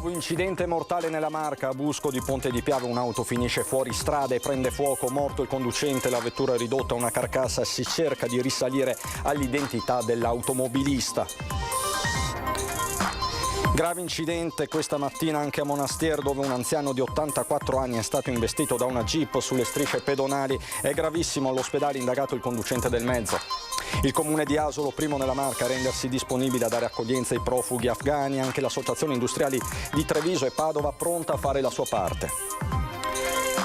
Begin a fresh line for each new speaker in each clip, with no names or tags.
Nuovo incidente mortale nella Marca. A Busco di Ponte di Piave un'auto finisce fuori strada e prende fuoco. Morto il conducente, la vettura è ridotta a una carcassa. Si cerca di risalire all'identità dell'automobilista. Grave incidente questa mattina anche a Monastir, dove un anziano di 84 anni è stato investito da una jeep sulle strisce pedonali. È gravissimo, all'ospedale indagato il conducente del mezzo. Il comune di Asolo, primo nella Marca a rendersi disponibile a dare accoglienza ai profughi afghani. Anche l'associazione industriali di Treviso e Padova pronta a fare la sua parte.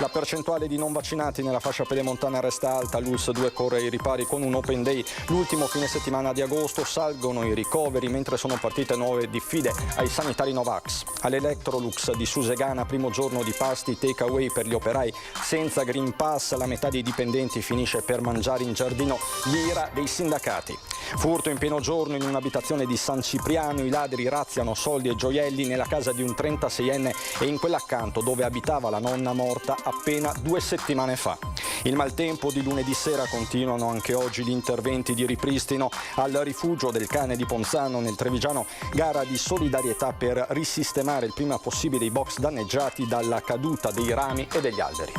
La percentuale di non vaccinati nella fascia pedemontana resta alta. L'ULSS 2 corre ai ripari con un open day. L'ultimo fine settimana di agosto salgono i ricoveri mentre sono partite nuove diffide ai sanitari Novax. All'Electrolux di Susegana, primo giorno di pasti take away per gli operai senza Green Pass. La metà dei dipendenti finisce per mangiare in giardino. L'ira dei sindacati. Furto in pieno giorno in un'abitazione di San Cipriano. I ladri razziano soldi e gioielli nella casa di un 36enne e in quella accanto dove abitava la nonna morta appena 2 settimane fa. Il maltempo di lunedì sera continuano anche oggi gli interventi di ripristino al rifugio del cane di Ponzano nel Trevigiano, gara di solidarietà per risistemare il prima possibile i box danneggiati dalla caduta dei rami e degli alberi.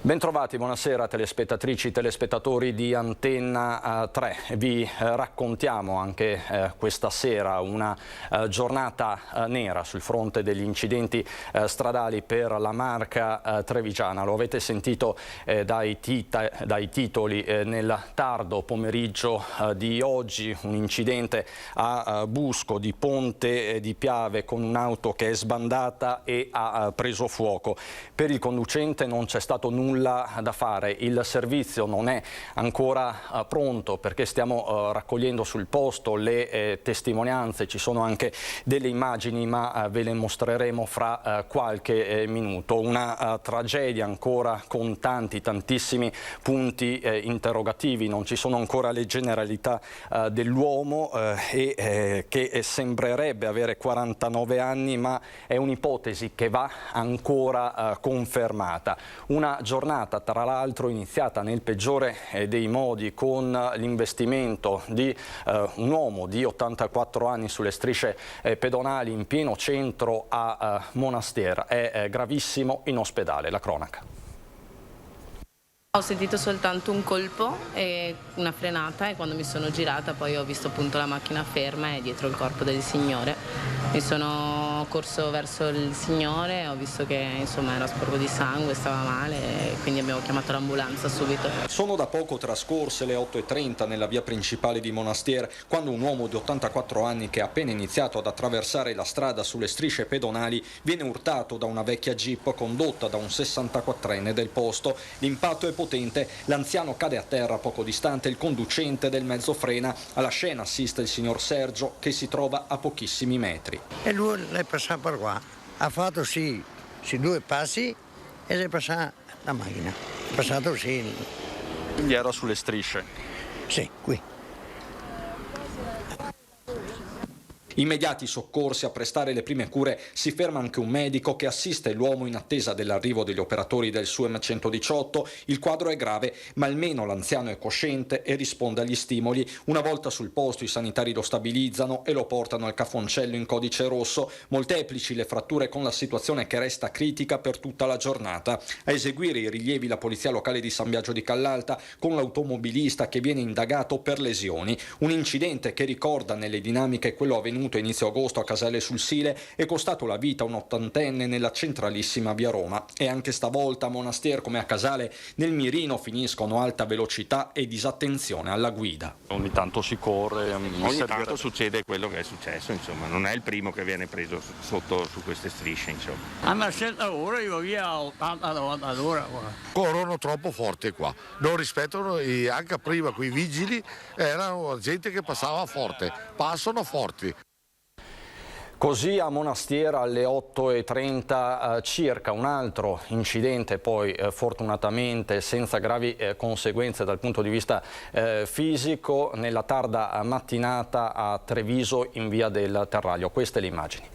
Bentrovati, buonasera telespettatrici e telespettatori di Antenna 3. Vi raccontiamo anche questa sera una giornata nera sul fronte degli incidenti stradali per la Marca trevigiana. Lo avete sentito dai titoli nel tardo pomeriggio di oggi, un incidente a Busco di Ponte di Piave con un'auto che è sbandata e ha preso fuoco. Per il conducente non c'è stato nulla da fare, il servizio non è ancora pronto perché stiamo raccogliendo sul posto le testimonianze, ci sono anche delle immagini ma ve le mostreremo fra qualche minuto. Una tragedia ancora con tantissimi punti interrogativi, non ci sono ancora le generalità dell'uomo che sembrerebbe avere 49 anni, ma è un'ipotesi che va ancora confermata. Una giornata tra l'altro iniziata nel peggiore dei modi con l'investimento di un uomo di 84 anni sulle strisce pedonali in pieno centro a Monastir. È gravissimo, in ospedale. La cronaca.
Ho sentito soltanto un colpo e una frenata e quando mi sono girata poi ho visto appunto la macchina ferma e dietro il corpo del signore. Mi sono corso verso il signore, ho visto che insomma era sporco di sangue, stava male e quindi abbiamo chiamato l'ambulanza subito.
Sono da poco trascorse le 8:30 nella via principale di Monastir quando un uomo di 84 anni che ha appena iniziato ad attraversare la strada sulle strisce pedonali viene urtato da una vecchia jeep condotta da un 64enne del posto. L'impatto è potente, l'anziano cade a terra poco distante, il conducente del mezzo frena. Alla scena assiste il signor Sergio che si trova a pochissimi metri.
E lui è passato per qua, ha fatto sì 2 passi e è passata la macchina, è passato sì.
Gli era sulle strisce?
Sì, qui.
Immediati soccorsi a prestare le prime cure, si ferma anche un medico che assiste l'uomo in attesa dell'arrivo degli operatori del SUEM 118. Il quadro è grave, ma almeno l'anziano è cosciente e risponde agli stimoli. Una volta sul posto i sanitari lo stabilizzano e lo portano al cafoncello in codice rosso. Molteplici le fratture con la situazione che resta critica per tutta la giornata. A eseguire i rilievi la polizia locale di San Biagio di Callalta con l'automobilista che viene indagato per lesioni. Un incidente che ricorda nelle dinamiche quello avvenuto a inizio agosto a Caselle sul Sile, è costato la vita a un 80enne nella centralissima via Roma. E anche stavolta a Monastir come a Casale nel mirino finiscono alta velocità e disattenzione alla guida.
Ogni tanto si corre, ogni tanto succede quello che è successo, insomma, non è il primo che viene preso sotto su queste strisce, insomma.
Hanno scelto ora, io via a 80 all'ora.
Corrono troppo forte qua, non rispettano, e anche prima quei vigili erano gente che passava forte, passano forti.
Così a Monastir alle 8:30 circa. Un altro incidente poi fortunatamente senza gravi conseguenze dal punto di vista fisico nella tarda mattinata a Treviso in via del Terraglio. Queste le immagini.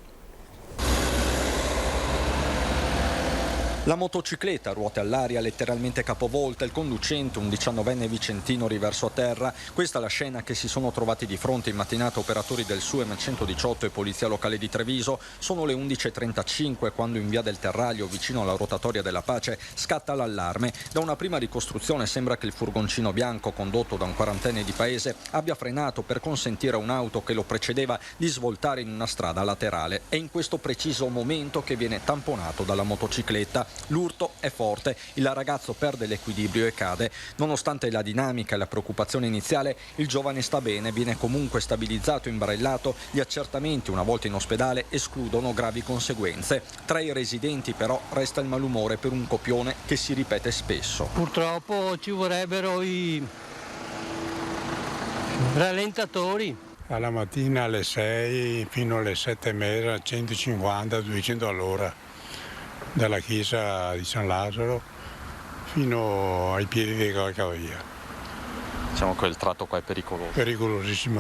La motocicletta, ruote all'aria, letteralmente capovolta, il conducente, un 19enne vicentino, riverso a terra. Questa è la scena che si sono trovati di fronte in mattinata operatori del SUEM 118 e Polizia Locale di Treviso. Sono le 11.35 quando in via del Terraglio, vicino alla rotatoria della Pace, scatta l'allarme. Da una prima ricostruzione sembra che il furgoncino bianco, condotto da un quarantenne di paese, abbia frenato per consentire a un'auto che lo precedeva di svoltare in una strada laterale. È in questo preciso momento che viene tamponato dalla motocicletta. L'urto è forte, il ragazzo perde l'equilibrio e cade. Nonostante la dinamica e la preoccupazione iniziale, il giovane sta bene, viene comunque stabilizzato, imbarellato. Gli accertamenti, una volta in ospedale, escludono gravi conseguenze. Tra i residenti però resta il malumore per un copione che si ripete spesso.
Purtroppo ci vorrebbero i rallentatori.
Alla mattina alle 6 fino alle 7:30, 150-200 all'ora. Dalla chiesa di San Lazzaro fino ai piedi di Calcavia.
Diciamo che il tratto qua è pericoloso.
Pericolosissimo.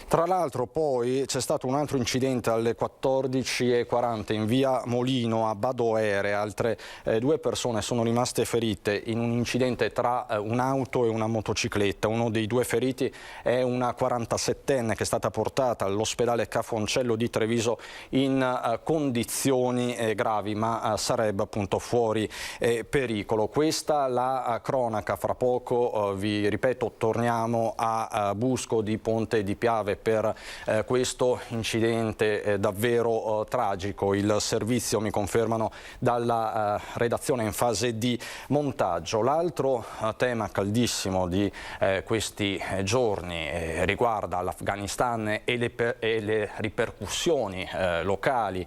Tra l'altro poi c'è stato un altro incidente alle 14:40 in via Molino a Badoere. Altre due persone sono rimaste ferite in un incidente tra un'auto e una motocicletta. Uno dei due feriti è una 47enne che è stata portata all'ospedale Cafoncello di Treviso in condizioni gravi, ma sarebbe appunto fuori pericolo. Questa la cronaca. Fra poco vi ripeto, torniamo a Busco di Ponte di Piave per questo incidente davvero tragico. Il servizio, mi confermano dalla redazione, in fase di montaggio. L'altro tema caldissimo di questi giorni riguarda l'Afghanistan e le ripercussioni locali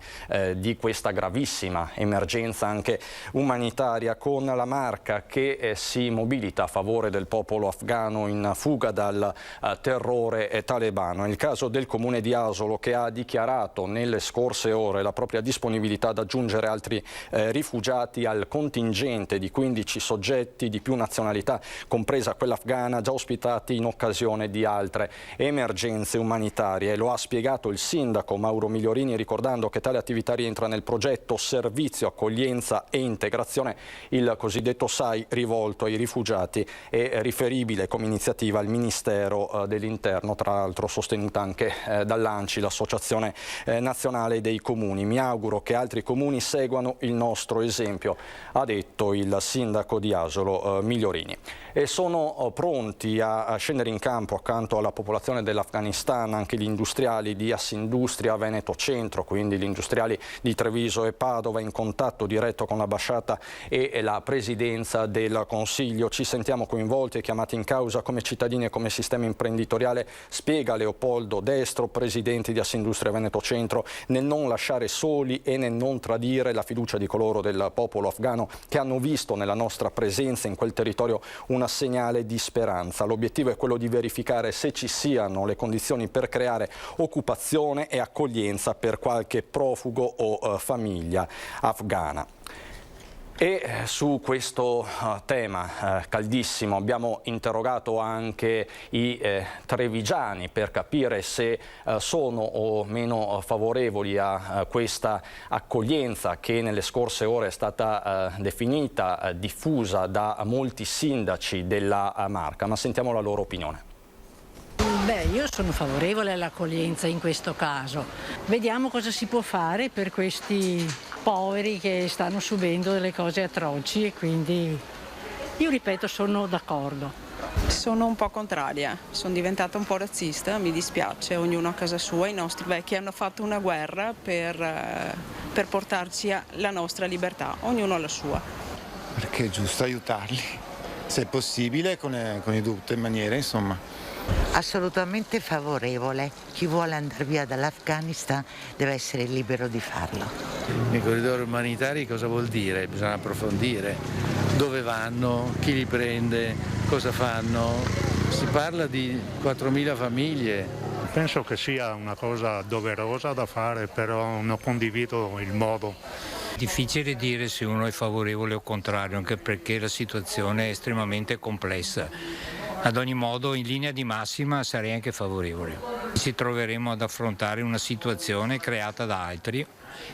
di questa gravissima emergenza anche umanitaria, con la Marca che si mobilita a favore del popolo afghano in fuga dal terrore talebano. È il caso del comune di Asolo, che ha dichiarato nelle scorse ore la propria disponibilità ad aggiungere altri rifugiati al contingente di 15 soggetti di più nazionalità, compresa quella afghana, già ospitati in occasione di altre emergenze umanitarie. Lo ha spiegato il sindaco Mauro Migliorini, ricordando che tale attività rientra nel progetto Servizio, Accoglienza e Integrazione, il cosiddetto SAI, rivolto ai rifugiati e riferibile come iniziativa al Ministero dell'Interno, tra l'altro sostenuta anche dall'ANCI, l'Associazione Nazionale dei Comuni. Mi auguro che altri comuni seguano il nostro esempio, ha detto il sindaco di Asolo Migliorini. E sono pronti a scendere in campo accanto alla popolazione dell'Afghanistan anche gli industriali di Assindustria Veneto Centro, quindi gli industriali di Treviso e Padova, in contatto diretto con l'ambasciata e la presidenza del Consiglio. Ci sentiamo coinvolti e chiamati in causa come cittadini e come sistema imprenditoriale, spiega Leopoldo Destro, presidente di Assindustria Veneto Centro, nel non lasciare soli e nel non tradire la fiducia di coloro del popolo afghano che hanno visto nella nostra presenza in quel territorio un segnale di speranza. L'obiettivo è quello di verificare se ci siano le condizioni per creare occupazione e accoglienza per qualche profugo o famiglia afghana. E su questo tema caldissimo abbiamo interrogato anche i trevigiani per capire se sono o meno favorevoli a questa accoglienza che nelle scorse ore è stata definita diffusa da molti sindaci della Marca, ma sentiamo la loro opinione.
Beh, io sono favorevole all'accoglienza in questo caso. Vediamo cosa si può fare per questi poveri che stanno subendo delle cose atroci, e quindi io ripeto, sono d'accordo.
Sono un po' contraria, sono diventata un po' razzista, mi dispiace, ognuno a casa sua. I nostri vecchi hanno fatto una guerra per portarci la nostra libertà, ognuno la sua.
Perché è giusto aiutarli, se è possibile, con le dovute maniere, insomma.
Assolutamente favorevole. Chi vuole andare via dall'Afghanistan deve essere libero di farlo.
I corridori umanitari cosa vuol dire? Bisogna approfondire dove vanno, chi li prende, cosa fanno. Si parla di 4.000 famiglie.
Penso che sia una cosa doverosa da fare, però non condivido il modo.
Difficile dire se uno è favorevole o contrario, anche perché la situazione è estremamente complessa. Ad ogni modo, in linea di massima sarei anche favorevole. ci troveremo ad affrontare una situazione creata da altri.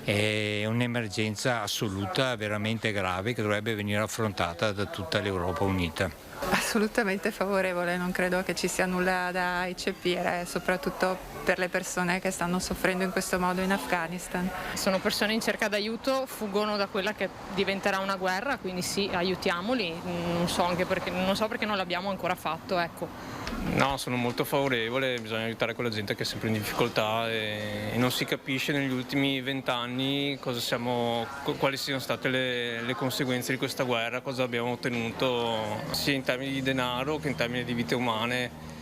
È un'emergenza assoluta, veramente grave, che dovrebbe venire affrontata da tutta l'Europa unita.
Assolutamente favorevole, non credo che ci sia nulla da eccepire, soprattutto per le persone che stanno soffrendo in questo modo in Afghanistan.
Sono persone in cerca d'aiuto, fuggono da quella che diventerà una guerra, quindi sì, aiutiamoli, non so perché non l'abbiamo ancora fatto, ecco.
No, sono molto favorevole, bisogna aiutare quella gente che è sempre in difficoltà e non si capisce negli ultimi 20 anni quali siano state le conseguenze di questa guerra, cosa abbiamo ottenuto sia in termini di denaro che in termini di vite umane.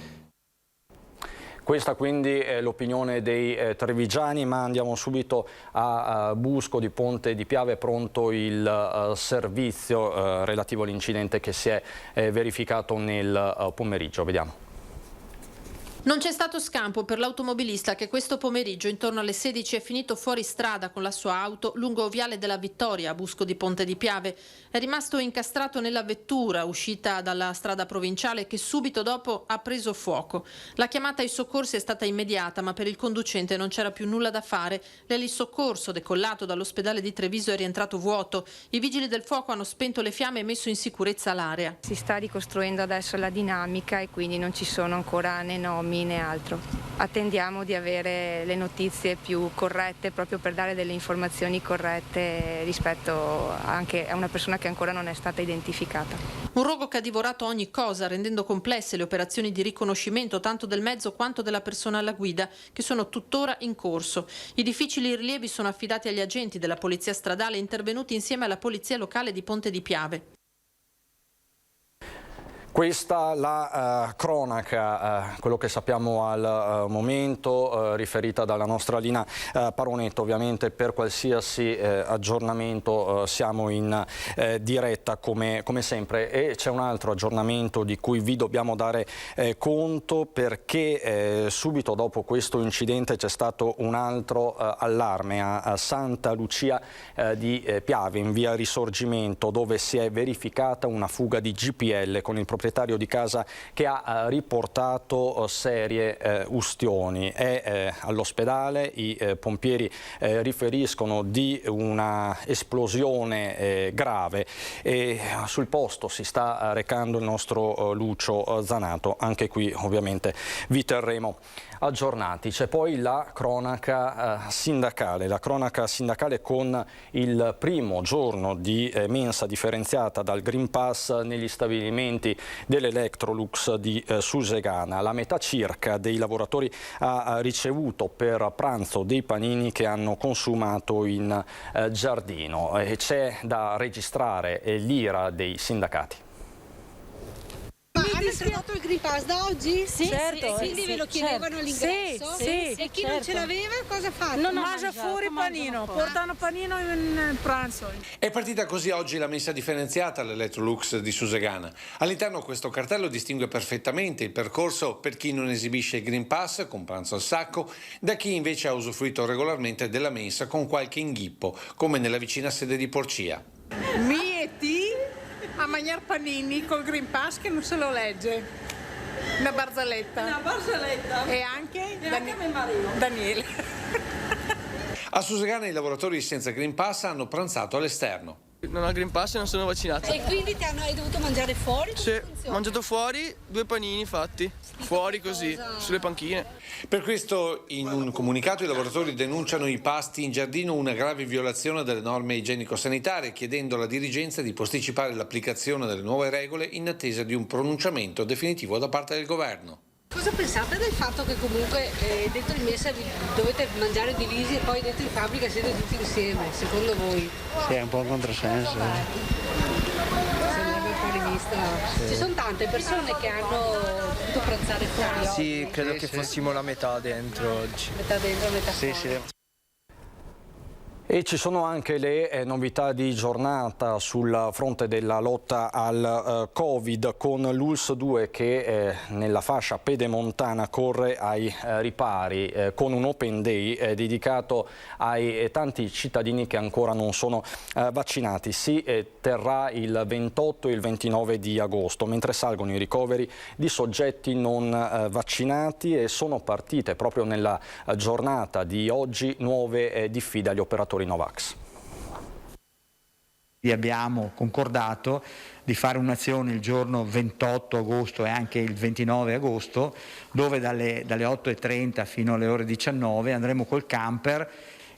Questa quindi è l'opinione dei trevigiani, ma andiamo subito a Busco di Ponte di Piave, pronto il servizio relativo all'incidente che si è verificato nel pomeriggio. Vediamo.
Non c'è stato scampo per l'automobilista che questo pomeriggio intorno alle 16 è finito fuori strada con la sua auto lungo Viale della Vittoria a Busco di Ponte di Piave. È rimasto incastrato nella vettura uscita dalla strada provinciale che subito dopo ha preso fuoco. La chiamata ai soccorsi è stata immediata, ma per il conducente non c'era più nulla da fare. L'elisoccorso decollato dall'ospedale di Treviso è rientrato vuoto. I vigili del fuoco hanno spento le fiamme e messo in sicurezza l'area.
Si sta ricostruendo adesso la dinamica e quindi non ci sono ancora né nomi né altro. Attendiamo di avere le notizie più corrette proprio per dare delle informazioni corrette rispetto anche a una persona che ancora non è stata identificata.
Un rogo che ha divorato ogni cosa, rendendo complesse le operazioni di riconoscimento tanto del mezzo quanto della persona alla guida, che sono tuttora in corso. I difficili rilievi sono affidati agli agenti della Polizia Stradale intervenuti insieme alla Polizia Locale di Ponte di Piave.
Questa la cronaca, quello che sappiamo al momento, riferita dalla nostra Lina Paronetto. Ovviamente per qualsiasi aggiornamento siamo in diretta come sempre, e c'è un altro aggiornamento di cui vi dobbiamo dare conto, perché subito dopo questo incidente c'è stato un altro allarme a Santa Lucia di Piave, in via Risorgimento, dove si è verificata una fuga di GPL con il proprietario di casa che ha riportato serie ustioni. È all'ospedale, i pompieri riferiscono di una esplosione grave e sul posto si sta recando il nostro Lucio Zanato. Anche qui ovviamente vi terremo aggiornati. C'è poi la cronaca sindacale, con il primo giorno di mensa differenziata dal Green Pass negli stabilimenti dell'Electrolux di Susegana. La metà circa dei lavoratori ha ricevuto per pranzo dei panini che hanno consumato in giardino. C'è da registrare l'ira dei sindacati.
Ma hanno introdotto il Green Pass da oggi?
Sì,
certo.
Sì,
quindi ve lo chiedevano all'ingresso?
Sì.
E chi non ce l'aveva cosa fa?
Non mangia fuori panino, portano panino in pranzo.
È partita così oggi la mensa differenziata all'Electrolux di Susegana. All'interno questo cartello distingue perfettamente il percorso per chi non esibisce il Green Pass con pranzo al sacco da chi invece ha usufruito regolarmente della mensa con qualche inghippo, come nella vicina sede di Porcia.
Mieti a mangiare panini col Green Pass che non se lo legge. Una barzelletta. E anche Daniele.
A Susegana i lavoratori senza Green Pass hanno pranzato all'esterno.
Non ho il Green Pass e non sono vaccinato.
E quindi hai dovuto mangiare fuori?
Sì, ho mangiato fuori 2 panini fatti, fuori così, sulle panchine.
Per questo in un comunicato i lavoratori denunciano i pasti in giardino una grave violazione delle norme igienico-sanitarie, chiedendo alla dirigenza di posticipare l'applicazione delle nuove regole in attesa di un pronunciamento definitivo da parte del governo.
Cosa pensate del fatto che comunque dentro il mese dovete mangiare divisi e poi dentro in fabbrica siete tutti insieme, secondo voi?
Sì, è un po' un controsenso.
Sembra un po' rivista. Sì. Ci sono tante persone che hanno dovuto pranzare fuori.
Sì, credo che fossimo la metà dentro oggi.
Metà dentro, metà fuori.
Sì.
E ci sono anche le novità di giornata sul fronte della lotta al Covid, con l'ULSS 2 che nella fascia pedemontana corre ai ripari con un open day dedicato ai tanti cittadini che ancora non sono vaccinati. Si terrà il 28 e il 29 di agosto, mentre salgono i ricoveri di soggetti non vaccinati, e sono partite proprio nella giornata di oggi nuove diffide agli operatori Novax.
Abbiamo concordato di fare un'azione il giorno 28 agosto e anche il 29 agosto, dove dalle 8:30 fino alle ore 19 andremo col camper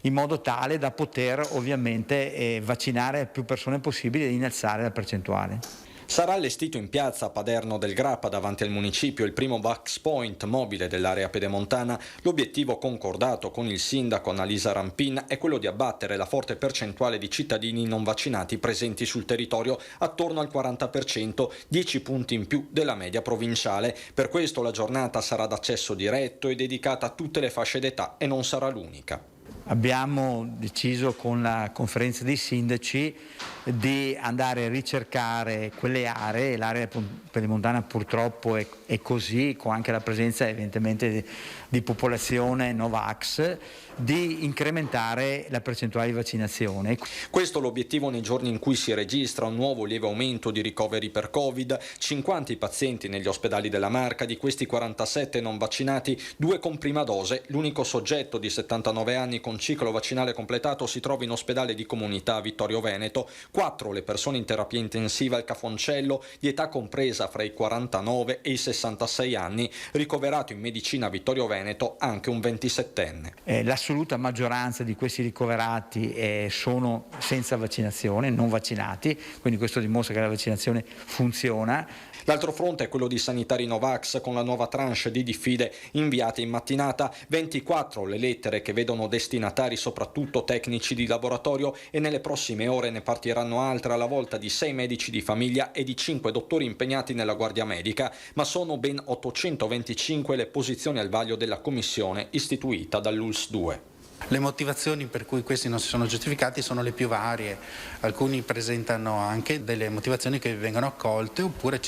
in modo tale da poter ovviamente vaccinare più persone possibili e innalzare la percentuale.
Sarà allestito in piazza Paderno del Grappa, davanti al municipio, il primo Vax Point mobile dell'area pedemontana. L'obiettivo concordato con il sindaco Annalisa Rampin è quello di abbattere la forte percentuale di cittadini non vaccinati presenti sul territorio, attorno al 40%, 10 punti in più della media provinciale. Per questo la giornata sarà d'accesso diretto e dedicata a tutte le fasce d'età, e non sarà l'unica.
Abbiamo deciso con la conferenza dei sindaci di andare a ricercare quelle aree, l'area pedemontana purtroppo è così, con anche la presenza evidentemente di popolazione Novax, di incrementare la percentuale di vaccinazione.
Questo è l'obiettivo nei giorni in cui si registra un nuovo lieve aumento di ricoveri per Covid, 50 i pazienti negli ospedali della Marca, di questi 47 non vaccinati, 2 con prima dose. L'unico soggetto di 79 anni con ciclo vaccinale completato si trova in ospedale di comunità a Vittorio Veneto, 4 le persone in terapia intensiva al Cafoncello, di età compresa fra i 49 e i 66 anni, ricoverato in medicina a Vittorio Veneto anche un 27enne.
L'assoluta maggioranza di questi ricoverati sono senza vaccinazione, non vaccinati, quindi questo dimostra che la vaccinazione funziona.
L'altro fronte è quello di sanitari Novax, con la nuova tranche di diffide inviate in mattinata. 24 le lettere che vedono destinatari soprattutto tecnici di laboratorio, e nelle prossime ore ne partiranno altre, alla volta di 6 medici di famiglia e di 5 dottori impegnati nella Guardia Medica, ma sono ben 825 le posizioni al vaglio della commissione istituita dall'ULSS 2.
Le motivazioni per cui questi non si sono giustificati sono le più varie. Alcuni presentano anche delle motivazioni che vengono accolte, oppure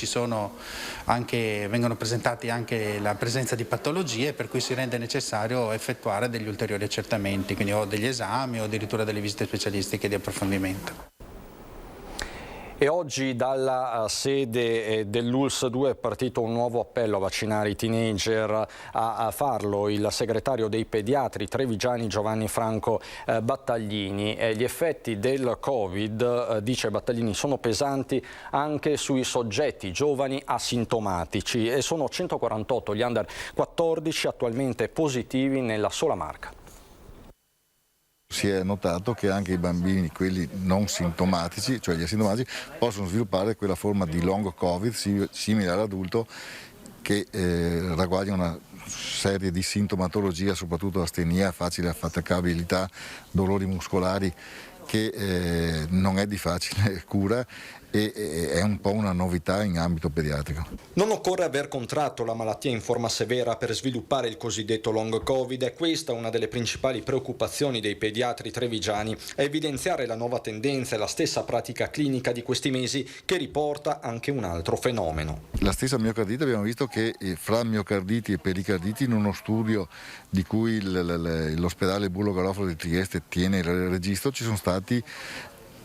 vengono presentati anche la presenza di patologie per cui si rende necessario effettuare degli ulteriori accertamenti, quindi o degli esami o addirittura delle visite specialistiche di approfondimento.
E oggi dalla sede dell'ULSS 2 è partito un nuovo appello a vaccinare i teenager. A farlo il segretario dei pediatri trevigiani Giovanni Franco Battaglini. Gli effetti del Covid, dice Battaglini, sono pesanti anche sui soggetti giovani asintomatici, e sono 148 gli under 14 attualmente positivi nella sola Marca.
Si è notato che anche i bambini, quelli non sintomatici, cioè gli asintomatici, possono sviluppare quella forma di long Covid simile all'adulto, che ragguaglia una serie di sintomatologia, soprattutto astenia, facile affaticabilità, dolori muscolari, che non è di facile cura e è un po' una novità in ambito pediatrico.
Non occorre aver contratto la malattia in forma severa per sviluppare il cosiddetto long Covid, e questa è una delle principali preoccupazioni dei pediatri trevigiani, a evidenziare la nuova tendenza e la stessa pratica clinica di questi mesi, che riporta anche un altro fenomeno.
La stessa miocardite, abbiamo visto che fra miocarditi e pericarditi, in uno studio di cui l'ospedale Bullo Garofalo di Trieste tiene il registro, ci sono stati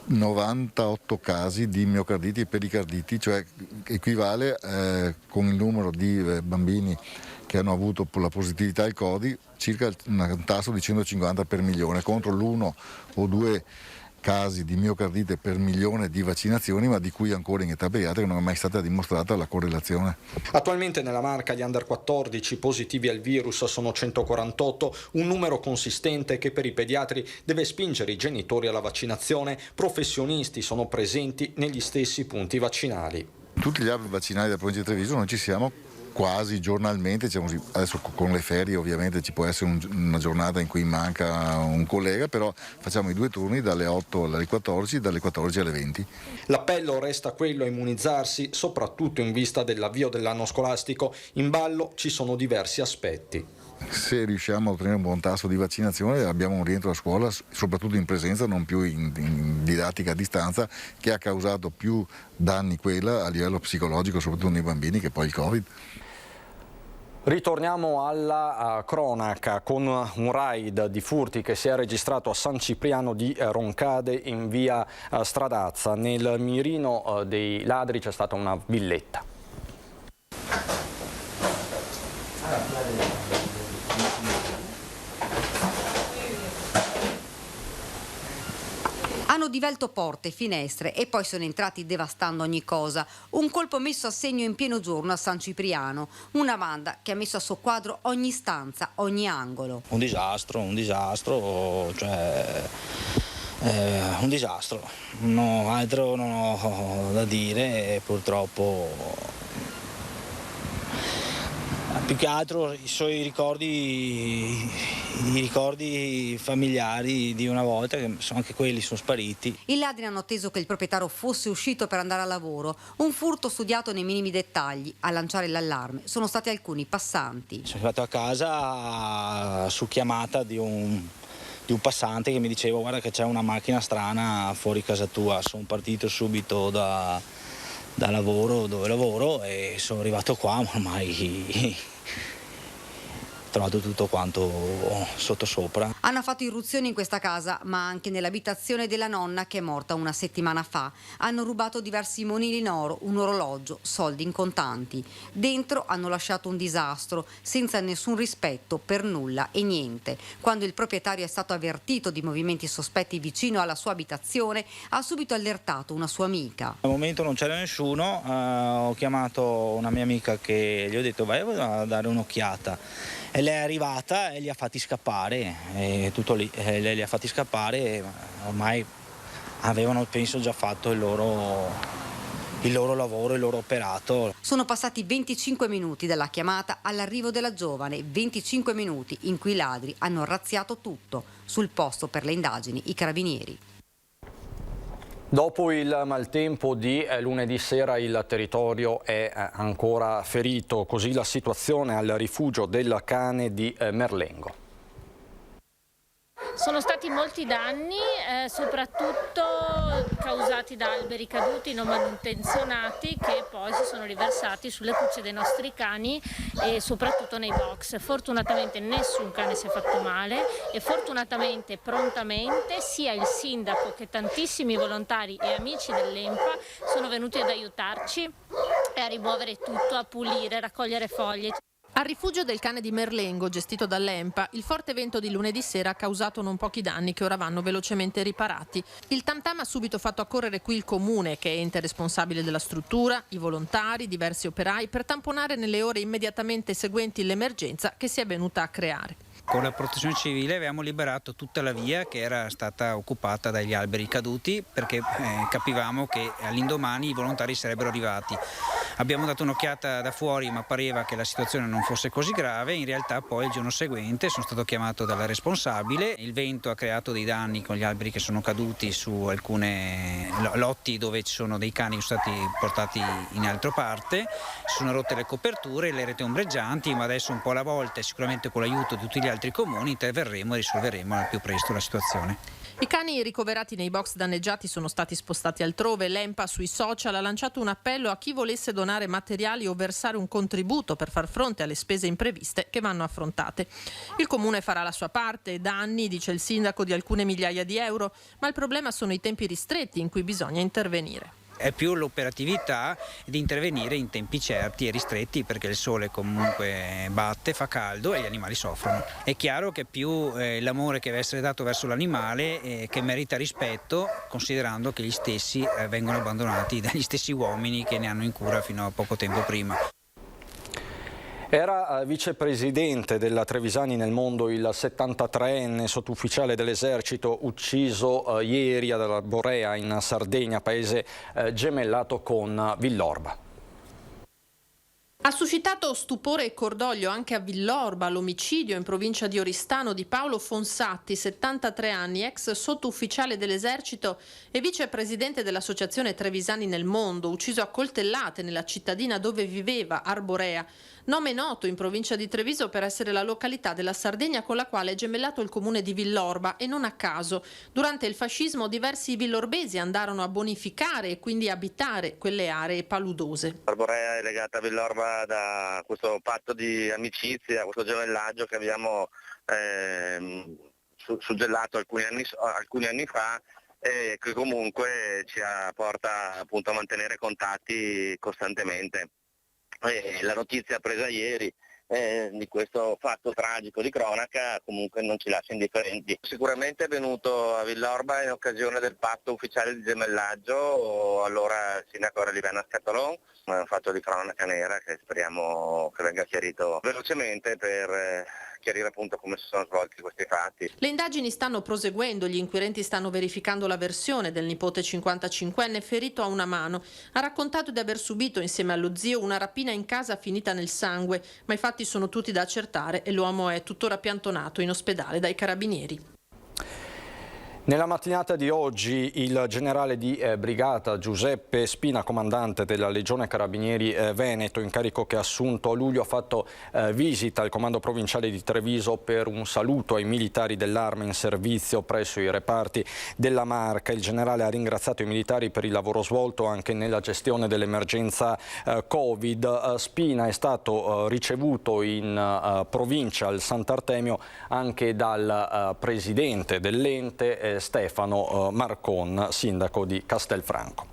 98 casi di miocarditi e pericarditi, cioè equivale con il numero di bambini che hanno avuto la positività al Covid circa un tasso di 150 per milione, contro l'1 o 2 casi di miocardite per milione di vaccinazioni, ma di cui ancora in età pediatrica non è mai stata dimostrata la correlazione.
Attualmente nella Marca gli under 14 positivi al virus sono 148, un numero consistente che per i pediatri deve spingere i genitori alla vaccinazione. Professionisti sono presenti negli stessi punti vaccinali.
Tutti gli hub vaccinali della provincia di Treviso noi ci siamo quasi giornalmente, diciamo così. Adesso con le ferie ovviamente ci può essere una giornata in cui manca un collega, però facciamo i 2 turni dalle 8 alle 14, dalle 14 alle 20.
L'appello resta quello a immunizzarsi, soprattutto in vista dell'avvio dell'anno scolastico. In ballo ci sono diversi aspetti.
se riusciamo a ottenere un buon tasso di vaccinazione abbiamo un rientro a scuola, soprattutto in presenza, non più in didattica a distanza, che ha causato più danni quella a livello psicologico, soprattutto nei bambini, che poi il Covid.
Ritorniamo alla cronaca con un raid di furti che si è registrato a San Cipriano di Roncade in via Stradazza. Nel mirino dei ladri c'è stata una villetta.
Hanno divelto porte, finestre e poi sono entrati devastando ogni cosa. Un colpo messo a segno in pieno giorno a San Cipriano. Una banda che ha messo a soqquadro ogni stanza, ogni angolo.
Un disastro, cioè un disastro. No, altro non ho da dire, purtroppo. Più che altro i suoi ricordi familiari di una volta, che anche quelli sono spariti.
I ladri hanno atteso che il proprietario fosse uscito per andare a lavoro. Un furto studiato nei minimi dettagli. A lanciare l'allarme sono stati alcuni passanti.
Sono arrivato a casa su chiamata di un passante che mi diceva: guarda che c'è una macchina strana fuori casa tua. Sono partito subito da lavoro, dove lavoro, e sono arrivato qua, ma ormai ho trovato tutto quanto sottosopra.
Hanno fatto irruzioni in questa casa, ma anche nell'abitazione della nonna che è morta una settimana fa. Hanno rubato diversi monili in oro, un orologio, soldi in contanti. Dentro hanno lasciato un disastro, senza nessun rispetto per nulla e niente. Quando il proprietario è stato avvertito di movimenti sospetti vicino alla sua abitazione, ha subito allertato una sua amica.
Al momento non c'era nessuno, ho chiamato una mia amica che gli ho detto: vai a dare un'occhiata. E lei è arrivata e li ha fatti scappare, tutto lì. Lei li ha fatti scappare, ormai avevano, penso, già fatto il loro lavoro, il loro operato.
Sono passati 25 minuti dalla chiamata all'arrivo della giovane, 25 minuti in cui i ladri hanno razziato tutto. Sul posto per le indagini i carabinieri.
Dopo il maltempo di lunedì sera il territorio è ancora ferito, così la situazione al rifugio del cane di Merlengo.
Sono stati molti danni, soprattutto causati da alberi caduti non manutenzionati, che poi si sono riversati sulle cucce dei nostri cani e soprattutto nei box. Fortunatamente nessun cane si è fatto male e fortunatamente prontamente sia il sindaco che tantissimi volontari e amici dell'EMPA sono venuti ad aiutarci e a rimuovere tutto, a pulire, raccogliere foglie.
Al rifugio del cane di Merlengo, gestito dall'EMPA, il forte vento di lunedì sera ha causato non pochi danni che ora vanno velocemente riparati. Il tam-tam ha subito fatto accorrere qui il comune, che è ente responsabile della struttura, i volontari, diversi operai, per tamponare nelle ore immediatamente seguenti l'emergenza che si è venuta a creare.
Con la protezione civile avevamo liberato tutta la via che era stata occupata dagli alberi caduti, perché capivamo che all'indomani i volontari sarebbero arrivati. Abbiamo dato un'occhiata da fuori, ma pareva che la situazione non fosse così grave. In realtà poi il giorno seguente sono stato chiamato dalla responsabile. Il vento ha creato dei danni con gli alberi che sono caduti su alcune lotti dove ci sono dei cani che sono stati portati in altra parte. Si sono rotte le coperture, le reti ombreggianti, ma adesso un po' alla volta e sicuramente con l'aiuto di tutti gli altri comuni interverremo e risolveremo al più presto la situazione.
I cani ricoverati nei box danneggiati sono stati spostati altrove. L'EMPA sui social ha lanciato un appello a chi volesse donare materiali o versare un contributo per far fronte alle spese impreviste che vanno affrontate. Il comune farà la sua parte, danni, dice il sindaco, di alcune migliaia di euro, ma il problema sono i tempi ristretti in cui bisogna intervenire.
È più l'operatività di intervenire in tempi certi e ristretti, perché il sole comunque batte, fa caldo e gli animali soffrono. È chiaro che più l'amore che deve essere dato verso l'animale che merita rispetto, considerando che gli stessi vengono abbandonati dagli stessi uomini che ne hanno in cura fino a poco tempo prima.
Era vicepresidente della Trevisani nel mondo il 73enne sottufficiale dell'esercito ucciso ieri ad Arborea in Sardegna, paese gemellato con Villorba.
Ha suscitato stupore e cordoglio anche a Villorba l'omicidio in provincia di Oristano di Paolo Fonsatti, 73 anni, ex sottufficiale dell'esercito e vicepresidente dell'associazione Trevisani nel Mondo, ucciso a coltellate nella cittadina dove viveva, Arborea, nome noto in provincia di Treviso per essere la località della Sardegna con la quale è gemellato il comune di Villorba, e non a caso. Durante il fascismo diversi villorbesi andarono a bonificare e quindi abitare quelle aree paludose.
Arborea è legata a Villorba da questo patto di amicizia, questo gemellaggio che abbiamo suggellato alcuni anni fa, e che comunque ci porta appunto a mantenere contatti costantemente. La notizia presa ieri di questo fatto tragico di cronaca comunque non ci lascia indifferenti. Sicuramente è venuto a Villorba in occasione del patto ufficiale di gemellaggio, allora sindaco Aureliana Scatolon, un fatto di cronaca nera che speriamo che venga chiarito velocemente per chiarire appunto come si sono svolti questi fatti.
Le indagini stanno proseguendo, gli inquirenti stanno verificando la versione del nipote 55enne ferito a una mano. Ha raccontato di aver subito insieme allo zio una rapina in casa finita nel sangue, ma i fatti sono tutti da accertare e l'uomo è tuttora piantonato in ospedale dai carabinieri.
Nella mattinata di oggi il generale di brigata Giuseppe Spina, comandante della Legione Carabinieri Veneto, incarico che ha assunto a luglio, ha fatto visita al comando provinciale di Treviso per un saluto ai militari dell'arma in servizio presso i reparti della Marca. Il generale ha ringraziato i militari per il lavoro svolto anche nella gestione dell'emergenza Covid. Spina è stato ricevuto in provincia al Sant'Artemio anche dal presidente dell'ente Stefano Marcon, sindaco di Castelfranco.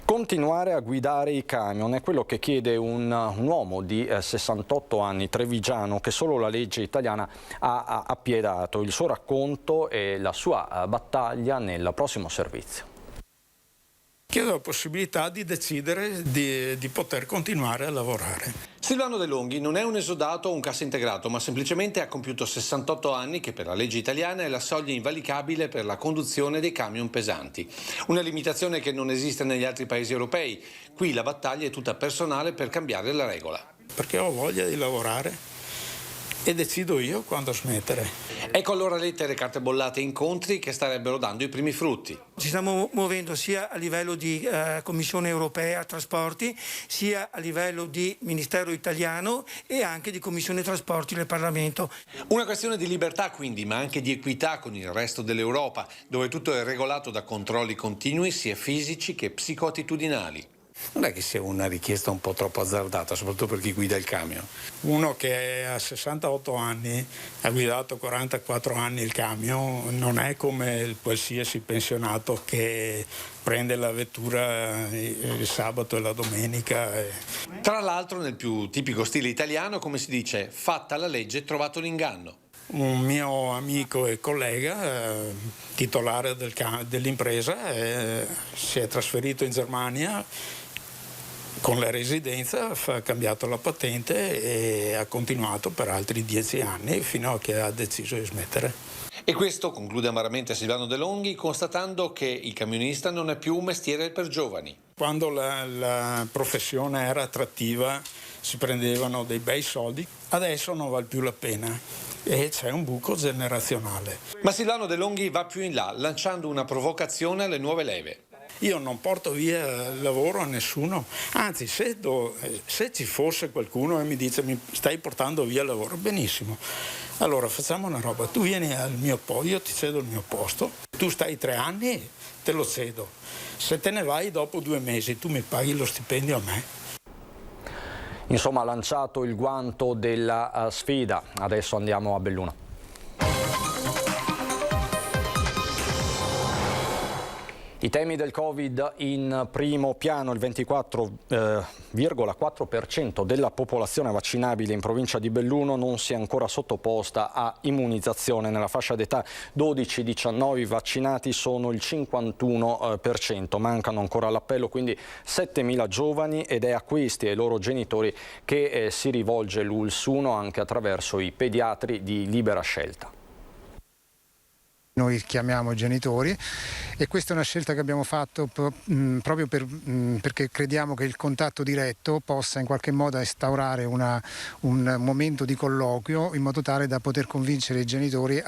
Continuare a guidare i camion è quello che chiede un uomo di 68 anni, trevigiano, che solo la legge italiana ha appiedato. Il suo racconto e la sua battaglia nel prossimo servizio.
Chiedo la possibilità di decidere di poter continuare a lavorare.
Silvano De Longhi non è un esodato o un cassaintegrato, ma semplicemente ha compiuto 68 anni, che per la legge italiana è la soglia invalicabile per la conduzione dei camion pesanti. Una limitazione che non esiste negli altri paesi europei. Qui la battaglia è tutta personale per cambiare la regola.
Perché ho voglia di lavorare e decido io quando smettere.
Ecco allora lettere, carte bollate e incontri che starebbero dando i primi frutti.
Ci stiamo muovendo sia a livello di Commissione Europea Trasporti, sia a livello di Ministero Italiano e anche di Commissione Trasporti del Parlamento.
Una questione di libertà quindi, ma anche di equità con il resto dell'Europa, dove tutto è regolato da controlli continui sia fisici che psicoattitudinali.
Non è che sia una richiesta un po' troppo azzardata, soprattutto per chi guida il camion. Uno che ha 68 anni, ha guidato 44 anni il camion, non è come il qualsiasi pensionato che prende la vettura il sabato e la domenica.
Tra l'altro nel più tipico stile italiano, come si dice, fatta la legge, trovato l'inganno.
Un mio amico e collega, titolare dell'impresa, si è trasferito in Germania con la residenza, ha cambiato la patente e ha continuato per altri 10 anni fino a che ha deciso di smettere.
E questo conclude amaramente Silvano De Longhi, constatando che il camionista non è più un mestiere per giovani.
Quando la professione era attrattiva si prendevano dei bei soldi, adesso non vale più la pena e c'è un buco generazionale.
Ma Silvano De Longhi va più in là, lanciando una provocazione alle nuove leve.
Io non porto via il lavoro a nessuno, anzi se ci fosse qualcuno e mi dice mi stai portando via il lavoro, benissimo, allora facciamo una roba, tu vieni al mio posto, io ti cedo il mio posto, tu stai 3 anni, te lo cedo, se te ne vai dopo 2 mesi tu mi paghi lo stipendio a me.
Insomma, ha lanciato il guanto della sfida. Adesso andiamo a Belluno. I temi del Covid in primo piano, il 24,4% della popolazione vaccinabile in provincia di Belluno non si è ancora sottoposta a immunizzazione. Nella fascia d'età 12-19 vaccinati sono il 51%, mancano ancora all'appello quindi 7.000 giovani ed è a questi e ai loro genitori che si rivolge l'ULS 1 anche attraverso i pediatri di libera scelta.
Noi chiamiamo i genitori e questa è una scelta che abbiamo fatto proprio perché crediamo che il contatto diretto possa in qualche modo instaurare un momento di colloquio in modo tale da poter convincere i genitori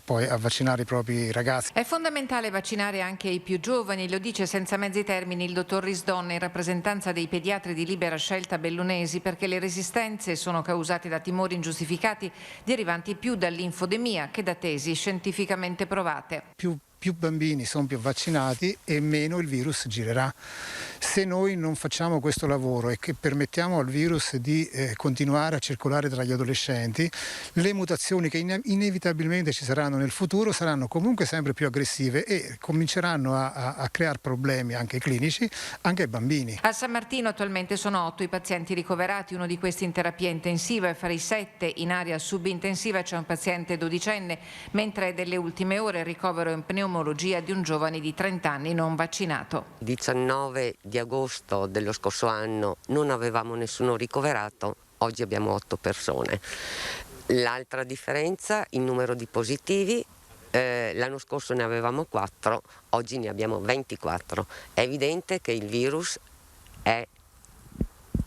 poi a vaccinare i propri ragazzi.
È fondamentale vaccinare anche i più giovani, lo dice senza mezzi termini il dottor Risdonna in rappresentanza dei pediatri di Libera Scelta Bellunesi, perché le resistenze sono causate da timori ingiustificati derivanti più dall'infodemia che da tesi scientificamente provate.
Più bambini sono più vaccinati e meno il virus girerà. Se noi non facciamo questo lavoro e che permettiamo al virus di continuare a circolare tra gli adolescenti, le mutazioni che inevitabilmente ci saranno nel futuro saranno comunque sempre più aggressive e cominceranno a creare problemi anche clinici anche ai bambini.
A San Martino attualmente sono 8 i pazienti ricoverati, uno di questi in terapia intensiva, e fra i 7 in area subintensiva c'è un paziente 12enne, mentre è delle ultime ore il ricovero in pneumologia di un giovane di 30 anni non vaccinato.
19 di agosto dello scorso anno non avevamo nessuno ricoverato, oggi abbiamo 8 persone. L'altra differenza, il numero di positivi, l'anno scorso ne avevamo 4, oggi ne abbiamo 24. È evidente che il virus è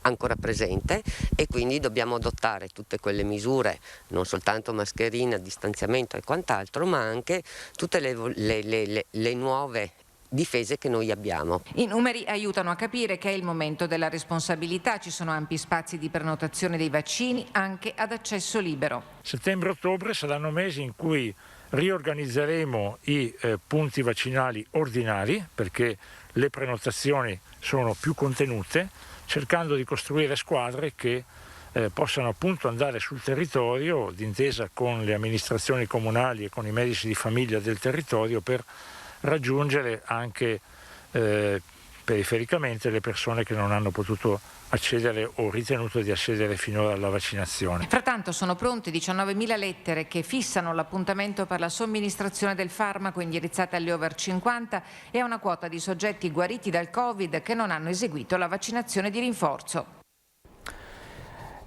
ancora presente e quindi dobbiamo adottare tutte quelle misure, non soltanto mascherina, distanziamento e quant'altro, ma anche tutte le nuove difese che noi abbiamo.
I numeri aiutano a capire che è il momento della responsabilità, ci sono ampi spazi di prenotazione dei vaccini anche ad accesso libero.
Settembre-ottobre saranno mesi in cui riorganizzeremo i punti vaccinali ordinari, perché le prenotazioni sono più contenute, cercando di costruire squadre che possano appunto andare sul territorio d'intesa con le amministrazioni comunali e con i medici di famiglia del territorio per raggiungere anche perifericamente le persone che non hanno potuto accedere o ritenuto di accedere finora alla vaccinazione.
Frattanto sono pronte 19.000 lettere che fissano l'appuntamento per la somministrazione del farmaco indirizzate agli over 50 e a una quota di soggetti guariti dal Covid che non hanno eseguito la vaccinazione di rinforzo.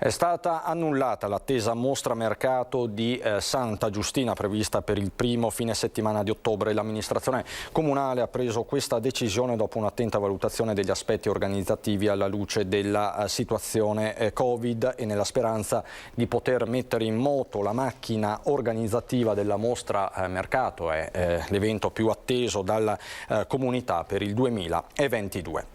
È stata annullata l'attesa mostra mercato di Santa Giustina prevista per il primo fine settimana di ottobre. L'amministrazione comunale ha preso questa decisione dopo un'attenta valutazione degli aspetti organizzativi alla luce della situazione Covid e nella speranza di poter mettere in moto la macchina organizzativa della mostra mercato. È l'evento più atteso dalla comunità per il 2022.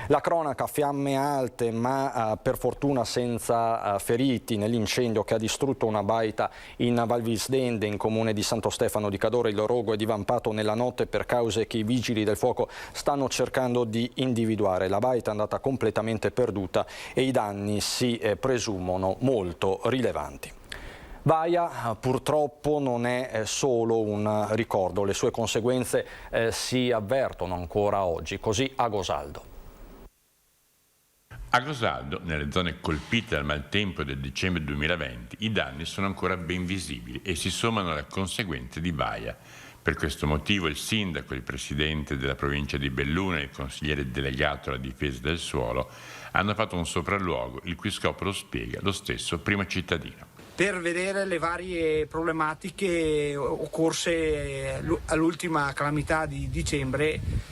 La cronaca, fiamme alte ma per fortuna senza feriti nell'incendio che ha distrutto una baita in Val Visdende, in comune di Santo Stefano di Cadore. Il rogo è divampato nella notte per cause che i vigili del fuoco stanno cercando di individuare. La baita è andata completamente perduta e i danni si presumono molto rilevanti. Vaia purtroppo non è solo un ricordo, le sue conseguenze si avvertono ancora oggi, così a Gosaldo.
A Gosaldo, nelle zone colpite dal maltempo del dicembre 2020, i danni sono ancora ben visibili e si sommano alle conseguenze di Vaia. Per questo motivo il sindaco, il presidente della provincia di Belluno e il consigliere delegato alla difesa del suolo hanno fatto un sopralluogo, il cui scopo lo spiega lo stesso primo cittadino.
Per vedere le varie problematiche occorse all'ultima calamità di dicembre,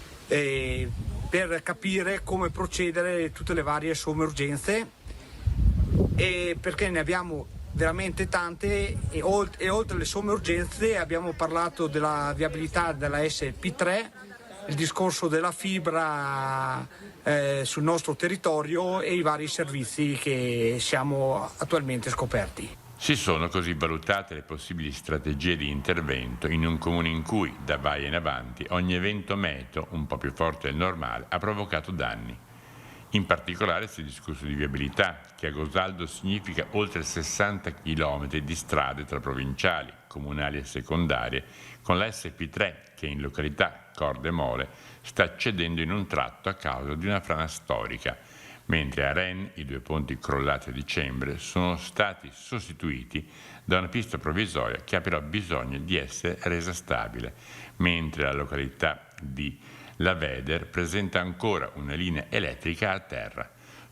per capire come procedere tutte le varie somme urgenze, e perché ne abbiamo veramente tante e oltre le somme urgenze abbiamo parlato della viabilità della SP3, il discorso della fibra sul nostro territorio e i vari servizi che siamo attualmente scoperti.
Si sono così valutate le possibili strategie di intervento in un comune in cui, da Vaia in avanti, ogni evento meteo, un po' più forte del normale, ha provocato danni. In particolare si è discusso di viabilità, che a Gosaldo significa oltre 60 km di strade tra provinciali, comunali e secondarie, con la SP3 che in località Corde Mole sta cedendo in un tratto a causa di una frana storica, mentre a Rennes i 2 ponti crollati a dicembre sono stati sostituiti da una pista provvisoria che ha però bisogno di essere resa stabile, mentre la località di La Veder presenta ancora una linea elettrica a terra.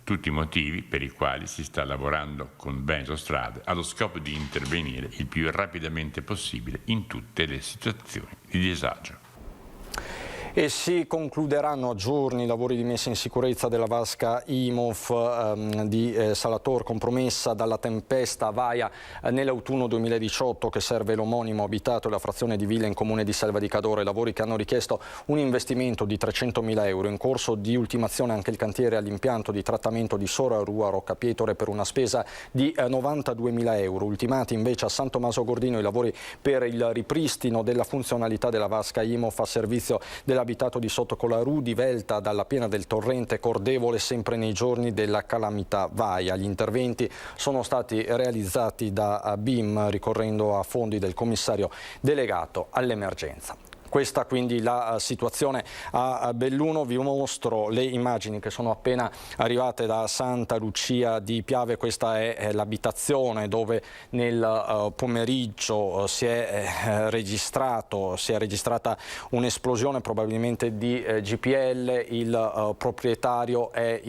tutti motivi per i quali si sta lavorando con Veneto Strade allo scopo di intervenire il più rapidamente possibile in tutte le situazioni di disagio.
E si concluderanno a giorni i lavori di messa in sicurezza della vasca IMOF di Salator, compromessa dalla tempesta Vaia nell'autunno 2018, che serve l'omonimo abitato e la frazione di Villa in comune di Selva di Cadore. Lavori che hanno richiesto un investimento di 300.000 euro. In corso di ultimazione anche il cantiere all'impianto di trattamento di Sora Rua Roccapietore per una spesa di 92.000 euro. Ultimati invece a San Tommaso Gordino i lavori per il ripristino della funzionalità della vasca IMOF a servizio dell'abitato di Sottocolarù, divelta dalla piena del torrente Cordevole sempre nei giorni della calamità Vaia. Gli interventi sono stati realizzati da BIM ricorrendo a fondi del commissario delegato all'emergenza. Questa quindi la situazione a Belluno. Vi mostro le immagini che sono appena arrivate da Santa Lucia di Piave. Questa è l'abitazione dove nel pomeriggio si è registrata un'esplosione probabilmente di GPL. Il proprietario è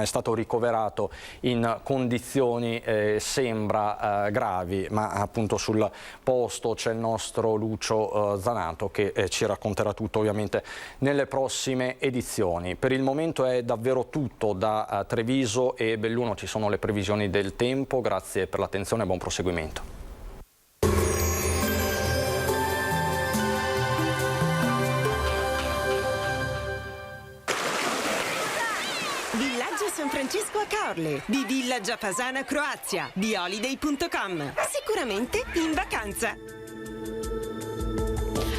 stato ricoverato in condizioni sembra gravi, ma appunto sul posto c'è il nostro Lucio Zanato che ci racconterà tutto ovviamente nelle prossime edizioni. Per il momento è davvero tutto da Treviso e Belluno. Ci sono le previsioni del tempo. Grazie per l'attenzione e buon proseguimento.
Villaggio San Francesco a Caorle, di Villa Giapasana Croazia, di Holiday.com. Sicuramente in vacanza.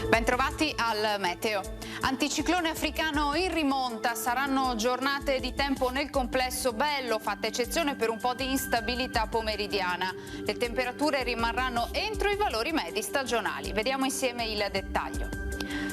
Bentrovati al meteo. Anticiclone africano in rimonta, saranno giornate di tempo nel complesso bello, fatta eccezione per un po' di instabilità pomeridiana. Le temperature rimarranno entro i valori medi stagionali. Vediamo insieme il dettaglio.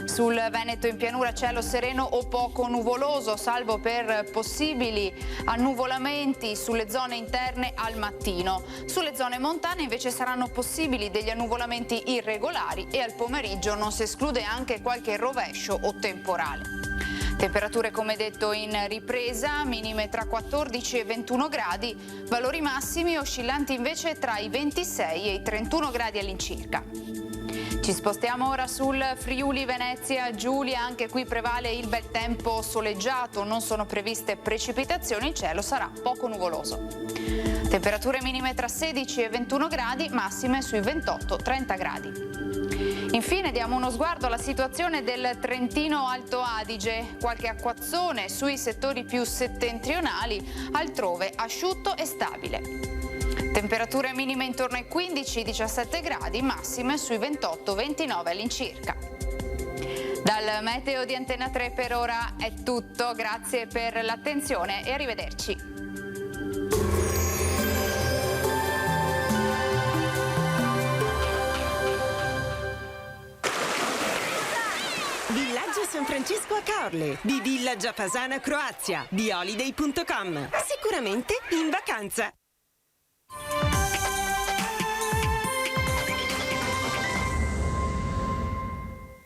Sul Veneto in pianura cielo sereno o poco nuvoloso, salvo per possibili annuvolamenti sulle zone interne al mattino. Sulle zone montane invece saranno possibili degli annuvolamenti irregolari e al pomeriggio non si esclude anche qualche rovescio o temporale. Temperature come detto in ripresa, minime tra 14 e 21 gradi, valori massimi oscillanti invece tra i 26 e i 31 gradi all'incirca. Ci spostiamo ora sul Friuli Venezia Giulia, anche qui prevale il bel tempo soleggiato, non sono previste precipitazioni, il cielo sarà poco nuvoloso. Temperature minime tra 16 e 21 gradi, massime sui 28-30 gradi. Infine diamo uno sguardo alla situazione del Trentino Alto Adige, qualche acquazzone sui settori più settentrionali, altrove asciutto e stabile. Temperature minime intorno ai 15-17 gradi, massime sui 28-29 all'incirca. Dal meteo di Antena 3 per ora è tutto, grazie per l'attenzione e arrivederci.
Villaggio San Francesco a Caorle, di Villa Giapasana Croazia, di Holiday.com. Sicuramente in vacanza.